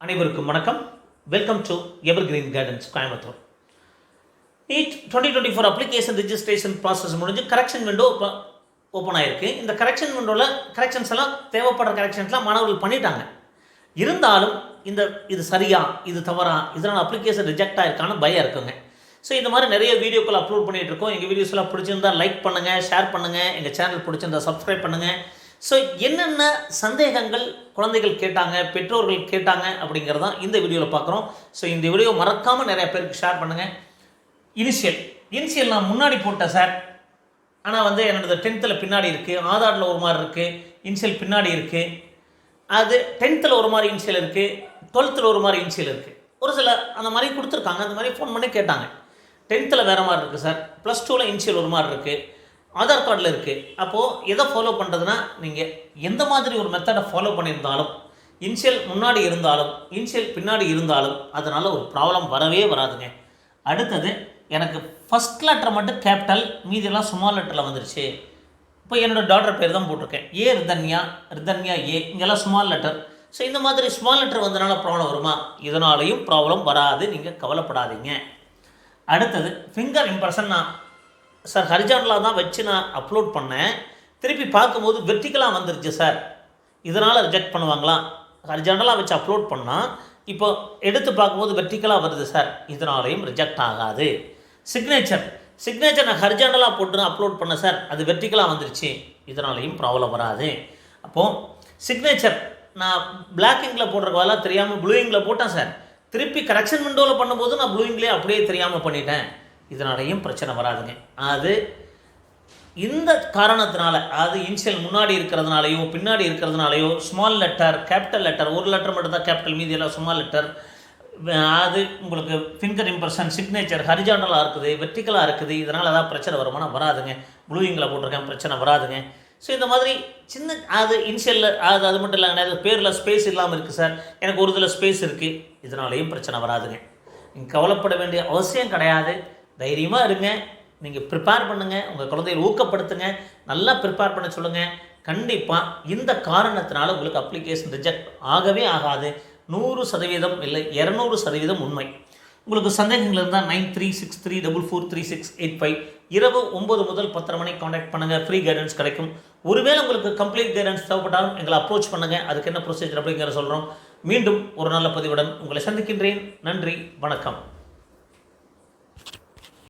அனைவருக்கும் வணக்கம். Welcome to evergreen gardens Coimbatore. NEET 2024 application registration process முடிஞ்சு கரெக்ஷன் விண்டோ இப்போ ஓப்பன் ஆகிருக்கு. இந்த கரெக்ஷன் விண்டோவில் கரெக்ஷன்ஸ் எல்லாம் தேவைப்படுற கரெக்ஷன்ஸ்லாம் மாணவர்கள் பண்ணிட்டாங்க. இருந்தாலும் இது சரியா இது தவறா இதனால் அப்ளிகேஷன் ரிஜெக்ட் ஆகிருக்கான பயம் இருக்குங்க. ஸோ இந்த மாதிரி நிறைய வீடியோக்கள் அப்லோட் பண்ணிகிட்டு இருக்கோம். எங்கள் வீடியோஸ்லாம் பிடிச்சிருந்தா லைக் பண்ணுங்கள், ஷேர் பண்ணுங்கள், எங்கள் சேனல் பிடிச்சிருந்தா சப்ஸ்கிரைப் பண்ணுங்கள். ஸோ என்னென்ன சந்தேகங்கள் குழந்தைகள் கேட்டாங்க, பெற்றோர்கள் கேட்டாங்க அப்படிங்கிறதான் இந்த வீடியோவில் பார்க்குறோம். ஸோ இந்த வீடியோ மறக்காமல் நிறைய பேருக்கு ஷேர் பண்ணுங்கள். இனிஷியல் நான் முன்னாடி போட்டேன் சார், ஆனால் என்னோடது 10th பின்னாடி இருக்குது, ஆதாரில் ஒரு மாதிரி இருக்குது, இனிஷியல் பின்னாடி இருக்குது. அது 10th ஒரு மாதிரி இனிஷியல் இருக்குது, 12th ஒரு மாதிரி இனிஷியல் இருக்குது. ஒரு சில அந்த மாதிரி கொடுத்துருக்காங்க. அந்த மாதிரி ஃபோன் பண்ணி கேட்டாங்க. 10th வேறு மாதிரி இருக்குது சார், +2 இனிஷியல் ஒரு மாதிரி இருக்குது, ஆதார் கார்டில் இருக்குது. அப்போது எதை ஃபாலோ பண்ணுறதுன்னா, நீங்கள் எந்த மாதிரி ஒரு மெத்தடை ஃபாலோ பண்ணியிருந்தாலும், இனிஷியல் முன்னாடி இருந்தாலும் இனிஷியல் பின்னாடி இருந்தாலும் அதனால் ஒரு ப்ராப்ளம் வரவே வராதுங்க. அடுத்தது, எனக்கு ஃபஸ்ட் லெட்டர் மட்டும் கேபிட்டல், மீதியெல்லாம் ஸ்மால் லெட்டரில் வந்துருச்சு. இப்போ என்னோடய டாக்டர் பேர் தான் போட்டிருக்கேன், ரிதன்யா ஏ, இங்கெல்லாம் ஸ்மால் லெட்டர். ஸோ இந்த மாதிரி ஸ்மால் லெட்டர் வந்தனால ப்ராப்ளம் வருமா? இதனாலையும் ப்ராப்ளம் வராது, நீங்கள் கவலைப்படாதீங்க. அடுத்தது, ஃபிங்கர் இம்ப்ரெஷன் நான் சார் ஹரிஜாண்டலாக தான் வச்சு நான் அப்லோட் பண்ணேன். திருப்பி பார்க்கும்போது வெர்டிக்கலாக வந்துருச்சு சார், இதனால் ரிஜெக்ட் பண்ணுவாங்களா? ஹரிஜாண்டலாக வச்சு அப்லோட் பண்ணால் இப்போ எடுத்து பார்க்கும்போது வெர்டிக்கலாக வருது சார், இதனாலையும் ரிஜெக்ட் ஆகாது. சிக்னேச்சர் நான் ஹரிஜாண்டலாக போட்டு அப்லோட் பண்ணேன் சார், அது வெர்டிக்கலாக வந்துருச்சு, இதனாலையும் ப்ராப்ளம் வராது. அப்போது சிக்னேச்சர் நான் பிளாக் இங்கில் போடுறதுக்கு தெரியாமல் ப்ளூ இங்கில் போட்டேன் சார், திருப்பி கரெக்ஷன் விண்டோவில் பண்ணும்போது நான் ப்ளூ இங்லேயே அப்படியே தெரியாமல் பண்ணிட்டேன், இதனாலையும் பிரச்சனை வராதுங்க. அது இந்த காரணத்தினால, அது இனிஷியல் முன்னாடி இருக்கிறதுனாலையோ பின்னாடி இருக்கிறதுனாலையோ, ஸ்மால் லெட்டர் கேபிட்டல் லெட்டர், ஒரு லெட்டர் மட்டும் தான் கேபிட்டல், மீதி எல்லாம் ஸ்மால் லெட்டர், அது உங்களுக்கு ஃபிங்கர் இம்ப்ரெஷன் சிக்னேச்சர் ஹரிஜாண்டலாக இருக்குது, வெர்டிக்கலாக இருக்குது, இதனால் ஏதாவது பிரச்சனை வருமானா? வராதுங்க. ப்ளூயிங்கில் போட்டிருக்கேன், பிரச்சனை வராதுங்க. ஸோ இந்த மாதிரி சின்ன அது இனிஷியலில் அது மட்டும் இல்லை, அது பேரில் ஸ்பேஸ் இல்லாமல் இருக்குது சார், எனக்கு ஒரு இதில் ஸ்பேஸ் இருக்குது, இதனாலேயும் பிரச்சனை வராதுங்க. நீங்கள் கவலைப்பட வேண்டிய அவசியம் கிடையாது. தைரியமாக இருங்க. நீங்கள் ப்ரிப்பேர் பண்ணுங்கள், உங்கள் குழந்தையை ஊக்கப்படுத்துங்க, நல்லா ப்ரிப்பேர் பண்ண சொல்லுங்கள். கண்டிப்பாக இந்த காரணத்தினால உங்களுக்கு அப்ளிகேஷன் ரிஜெக்ட் ஆகவே ஆகாது. 100% இல்லை 200% உண்மை. உங்களுக்கு சந்தேகங்கள் இருந்தால் 9363443685 இரவு 9 முதல் 10 மணிக்கு காண்டாக்ட் பண்ணுங்கள். ஃப்ரீ கைடன்ஸ் கிடைக்கும். ஒருவேளை உங்களுக்கு கம்ப்ளீட் கைடன்ஸ் தேவைப்பட்டாலும் எங்களை அப்ரோச் பண்ணுங்கள். அதுக்கு என்ன ப்ரொசீஜர் அப்படிங்கிற சொல்கிறோம். மீண்டும் ஒரு நல்ல பதிவுடன் உங்களை சந்திக்கின்றேன். நன்றி, வணக்கம்.